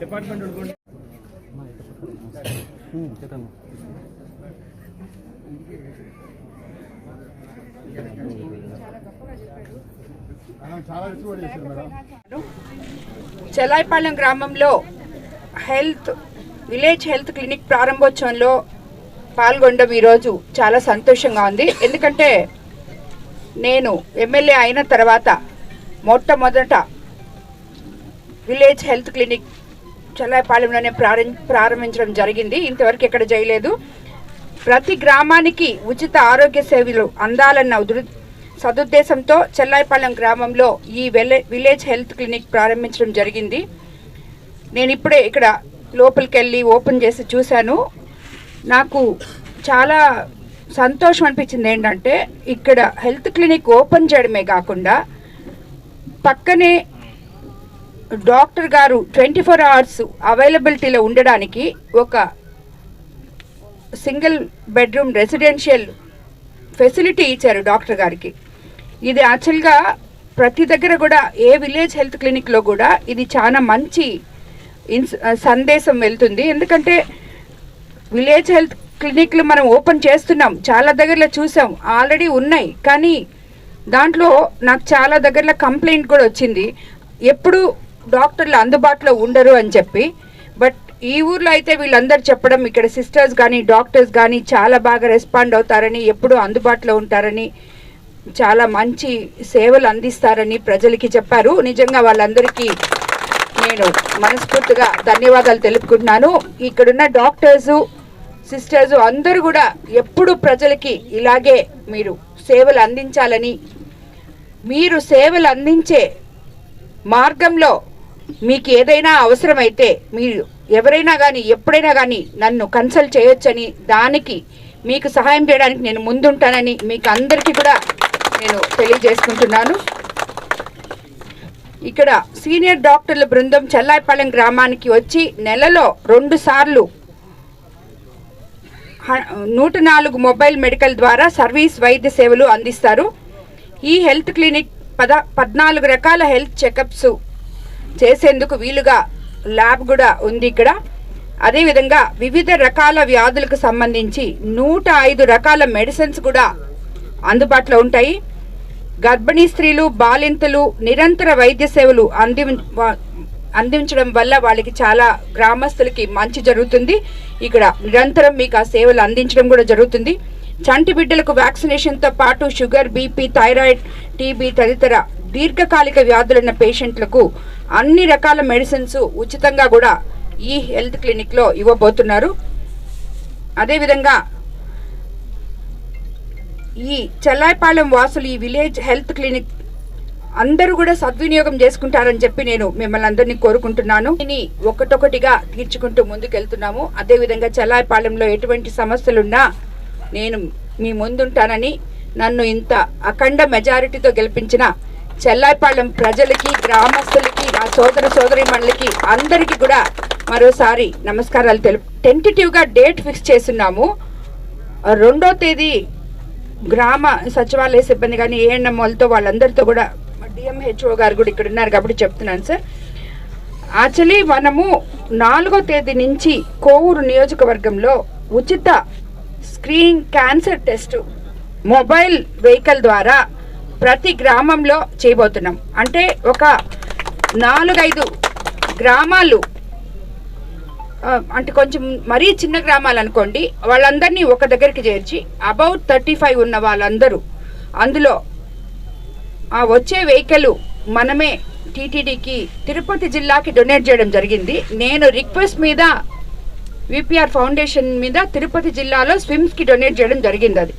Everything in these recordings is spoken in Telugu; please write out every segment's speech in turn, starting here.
డిపార్ట్మెంట్ చెలాయిపాలెం గ్రామంలో విలేజ్ హెల్త్ క్లినిక్ ప్రారంభోత్సవంలో పాల్గొనడం ఈరోజు చాలా సంతోషంగా ఉంది. ఎందుకంటే నేను ఎమ్మెల్యే అయిన తర్వాత మొట్టమొదట విలేజ్ హెల్త్ క్లినిక్ చెలాయిపాలెంలోనే ప్రారంభించడం జరిగింది. ఇంతవరకు ఎక్కడ చేయలేదు. ప్రతి గ్రామానికి ఉచిత ఆరోగ్య సేవలు అందాలన్న సదుద్దేశంతో చెల్లాయిపాలెం గ్రామంలో ఈ విలేజ్ హెల్త్ క్లినిక్ ప్రారంభించడం జరిగింది. నేను ఇప్పుడే ఇక్కడ లోపలికి వెళ్ళి ఓపెన్ చేసి చూశాను. నాకు చాలా సంతోషం అనిపించింది. ఏంటంటే ఇక్కడ హెల్త్ క్లినిక్ ఓపెన్ చేయడమే కాకుండా పక్కనే డాక్టర్ గారు 24 hours అవైలబిలిటీలో ఉండడానికి ఒక సింగిల్ బెడ్రూమ్ రెసిడెన్షియల్ ఫెసిలిటీ ఇచ్చారు డాక్టర్ గారికి. ఇది యాక్చువల్గా ప్రతి దగ్గర కూడా ఏ విలేజ్ హెల్త్ క్లినిక్లో కూడా ఇది చాలా మంచి సందేశం వెళ్తుంది. ఎందుకంటే విలేజ్ హెల్త్ క్లినిక్లు మనం ఓపెన్ చేస్తున్నాం, చాలా దగ్గరలో చూసాం, ఆల్రెడీ ఉన్నాయి. కానీ దాంట్లో నాకు చాలా దగ్గరలో కంప్లైంట్ కూడా వచ్చింది, ఎప్పుడు డాక్టర్లు అందుబాటులో ఉండరు అని చెప్పి. బట్ ఈ ఊర్లో అయితే వీళ్ళందరూ చెప్పడం, ఇక్కడ సిస్టర్స్ కానీ డాక్టర్స్ కానీ చాలా బాగా రెస్పాండ్ అవుతారని, ఎప్పుడూ అందుబాటులో ఉంటారని, చాలా మంచి సేవలు అందిస్తారని ప్రజలకి చెప్పారు. నిజంగా వాళ్ళందరికీ నేను మనస్ఫూర్తిగా ధన్యవాదాలు తెలుపుకుంటున్నాను. ఇక్కడున్న డాక్టర్సు, సిస్టర్సు అందరూ కూడా ఎప్పుడు ప్రజలకి ఇలాగే మీరు సేవలు అందించాలని, మీరు సేవలు అందించే మార్గంలో మీకు ఏదైనా అవసరమైతే మీరు ఎవరైనా కానీ ఎప్పుడైనా కానీ నన్ను కన్సల్ట్ చేయొచ్చని, దానికి మీకు సహాయం చేయడానికి నేను ముందుంటానని మీకు అందరికీ కూడా నేను తెలియజేసుకుంటున్నాను. ఇక్కడ సీనియర్ డాక్టర్ల బృందం చెల్లాయిపాలెం గ్రామానికి వచ్చి నెలలో 2 సార్లు 104 మొబైల్ మెడికల్ ద్వారా సర్వీస్ వైద్య సేవలు అందిస్తారు. ఈ హెల్త్ క్లినిక్ 14 రకాల హెల్త్ చెకప్స్ చేసేందుకు వీలుగా ల్యాబ్ కూడా ఉంది ఇక్కడ. అదేవిధంగా వివిధ రకాల వ్యాధులకు సంబంధించి 105 రకాల మెడిసిన్స్ కూడా అందుబాటులో ఉంటాయి. గర్భిణీ స్త్రీలు, బాలింతలు నిరంతర వైద్య సేవలు అందించడం వల్ల వాళ్ళకి చాలా గ్రామస్తులకి మంచి జరుగుతుంది. ఇక్కడ నిరంతరం మీకు ఆ సేవలు అందించడం కూడా జరుగుతుంది. చంటి బిడ్డలకు వ్యాక్సినేషన్తో పాటు షుగర్, బీపీ, థైరాయిడ్, టీబీ తదితర దీర్ఘకాలిక వ్యాధులున్న పేషెంట్లకు అన్ని రకాల మెడిసిన్స్ ఉచితంగా కూడా ఈ హెల్త్ క్లినిక్లో ఇవ్వబోతున్నారు. అదేవిధంగా ఈ చెల్లాయిపాలెం వాసులు ఈ విలేజ్ హెల్త్ క్లినిక్ అందరూ కూడా సద్వినియోగం చేసుకుంటారని చెప్పి నేను మిమ్మల్ని అందరినీ కోరుకుంటున్నాను. దీన్ని ఒకటొకటిగా తీర్చుకుంటూ ముందుకెళ్తున్నాము. అదేవిధంగా చెల్లాయిపాలెంలో ఎటువంటి సమస్యలున్నా నేను మీ ముందుంటానని, నన్ను ఇంత అఖండ మెజారిటీతో గెలిపించిన చెల్లాయిపాలెం ప్రజలకి, గ్రామస్తులకి, నా సోదర సోదరీమణులకి అందరికీ కూడా మరోసారి నమస్కారాలు టెంటేటివ్గా డేట్ ఫిక్స్ చేస్తున్నాము. 2వ తేదీ గ్రామ సచివాలయ సిబ్బంది కానీ ఏఎన్ఎంఓలతో వాళ్ళందరితో కూడా, డిఎంహెచ్ఓ గారు కూడా ఇక్కడ ఉన్నారు కాబట్టి చెప్తున్నాను సార్. యాక్చువల్లీ మనము 4వ తేదీ నుంచి కోవూరు నియోజకవర్గంలో ఉచిత screening cancer test mobile vehicle ద్వారా ప్రతి గ్రామంలో చేయబోతున్నాం. అంటే ఒక 4-5 గ్రామాలు, అంటే కొంచెం మరీ చిన్న గ్రామాలు అనుకోండి, వాళ్ళందరినీ ఒక దగ్గరికి చేర్చి అబౌట్ 35 ఉన్న వాళ్ళందరూ అందులో ఆ వచ్చే వెహికల్ మనమే టీటీడీకి, తిరుపతి జిల్లాకి డొనేట్ చేయడం జరిగింది. నేను రిక్వెస్ట్ మీద విపిఆర్ ఫౌండేషన్ మీద తిరుపతి జిల్లాలో స్విమ్స్కి డొనేట్ చేయడం జరిగింది. అది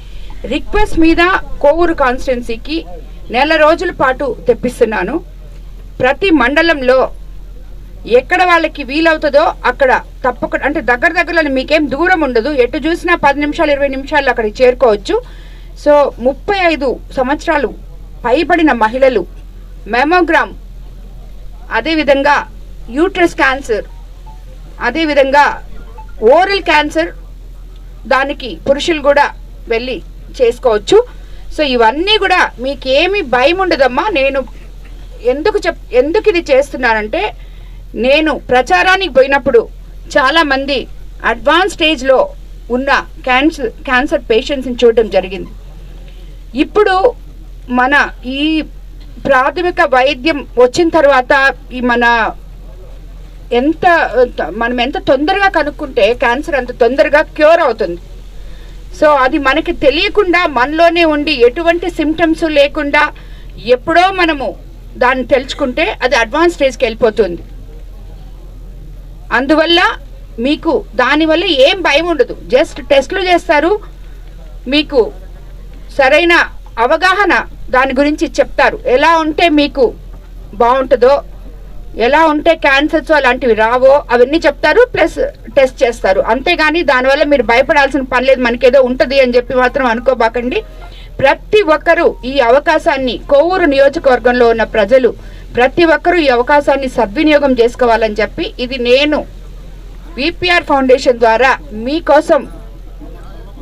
రిక్వెస్ట్ మీద కోవూరు కాన్స్టిట్యున్సీకి నెల రోజుల పాటు తెప్పిస్తున్నాను. ప్రతి మండలంలో ఎక్కడ వాళ్ళకి వీలవుతుందో అక్కడ తప్పకుండా, అంటే దగ్గరలో మీకేం దూరం ఉండదు, ఎటు చూసినా 10 నిమిషాలు 20 నిమిషాలు అక్కడికి చేరుకోవచ్చు. సో 35 సంవత్సరాలు పైబడిన మహిళలు మెమోగ్రామ్, అదేవిధంగా యూట్రస్ క్యాన్సర్, అదేవిధంగా ఓరల్ క్యాన్సర్, దానికి పురుషులు కూడా వెళ్ళి చేసుకోవచ్చు. సో ఇవన్నీ కూడా మీకేమీ భయం ఉండదమ్మా. నేను ఎందుకు ఇది చేస్తున్నానంటే, నేను ప్రచారానికి పోయినప్పుడు చాలామంది అడ్వాన్స్ స్టేజ్లో ఉన్న క్యాన్సర్ పేషెంట్స్ని చూడడం జరిగింది. ఇప్పుడు మన ఈ ప్రాథమిక వైద్యం వచ్చిన తర్వాత మనం ఎంత తొందరగా కనుక్కుంటే క్యాన్సర్ అంత తొందరగా క్యూర్ అవుతుంది. సో అది మనకి తెలియకుండా మనలోనే ఉండి ఎటువంటి సిమ్టమ్స్ లేకుండా ఎప్పుడో మనము దాన్ని తెలుసుకుంటే అది అడ్వాన్స్ స్టేజ్కి వెళ్ళిపోతుంది. అందువల్ల మీకు దానివల్ల ఏం భయం ఉండదు. జస్ట్ టెస్టులు చేస్తారు, మీకు సరైన అవగాహన దాని గురించి చెప్తారు, ఎలా ఉంటే మీకు బాగుంటుందో, ఎలా ఉంటే క్యాన్సర్స్ అలాంటివి రావో అవన్నీ చెప్తారు, ప్లస్ టెస్ట్ చేస్తారు. అంతేగాని దానివల్ల మీరు భయపడాల్సిన పని లేదు, మనకేదో ఉంటుంది అని చెప్పి మాత్రం అనుకోబాకండి. ప్రతి ఒక్కరూ ఈ అవకాశాన్ని, కోవూరు నియోజకవర్గంలో ఉన్న ప్రజలు ప్రతి ఒక్కరూ ఈ అవకాశాన్ని సద్వినియోగం చేసుకోవాలని చెప్పి, ఇది నేను విపిఆర్ ఫౌండేషన్ ద్వారా మీకోసం,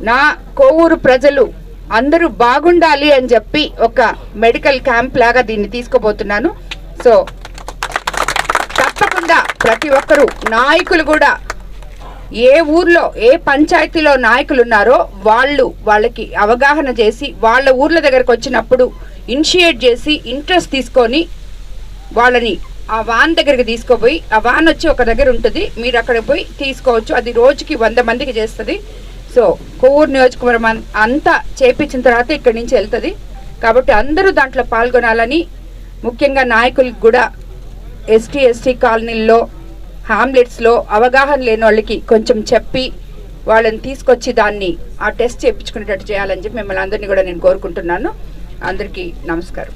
నా కోవూరు ప్రజలు అందరూ బాగుండాలి అని చెప్పి ఒక మెడికల్ క్యాంప్ లాగా దీన్ని తీసుకోబోతున్నాను. సో తప్పకుండా ప్రతి ఒక్కరూ, నాయకులు కూడా, ఏ ఊర్లో ఏ పంచాయతీలో నాయకులు ఉన్నారో వాళ్ళకి అవగాహన చేసి వాళ్ళ ఊర్ల దగ్గరకు వచ్చినప్పుడు ఇనిషియేట్ చేసి ఇంట్రెస్ట్ తీసుకొని వాళ్ళని ఆ వాన్ దగ్గరికి తీసుకుపోయి, ఆ వాన్ వచ్చి ఒక దగ్గర ఉంటుంది, మీరు అక్కడ పోయి తీసుకోవచ్చు. అది రోజుకి 100 మందికి చేస్తుంది. సో కొవ్వూరు నియోజకవర్గం అంతా చేపించిన తర్వాత ఇక్కడి నుంచి వెళ్తుంది. కాబట్టి అందరూ దాంట్లో పాల్గొనాలని, ముఖ్యంగా నాయకులకు కూడా ఎస్టీ కాలనీల్లో, హామ్లెట్స్లో అవగాహన లేని వాళ్ళకి కొంచెం చెప్పి వాళ్ళని తీసుకొచ్చి దాన్ని ఆ టెస్ట్ చేయించుకునేటట్టు చేయాలని చెప్పి మిమ్మల్ని అందరినీ కూడా నేను కోరుకుంటున్నాను. అందరికీ నమస్కారం.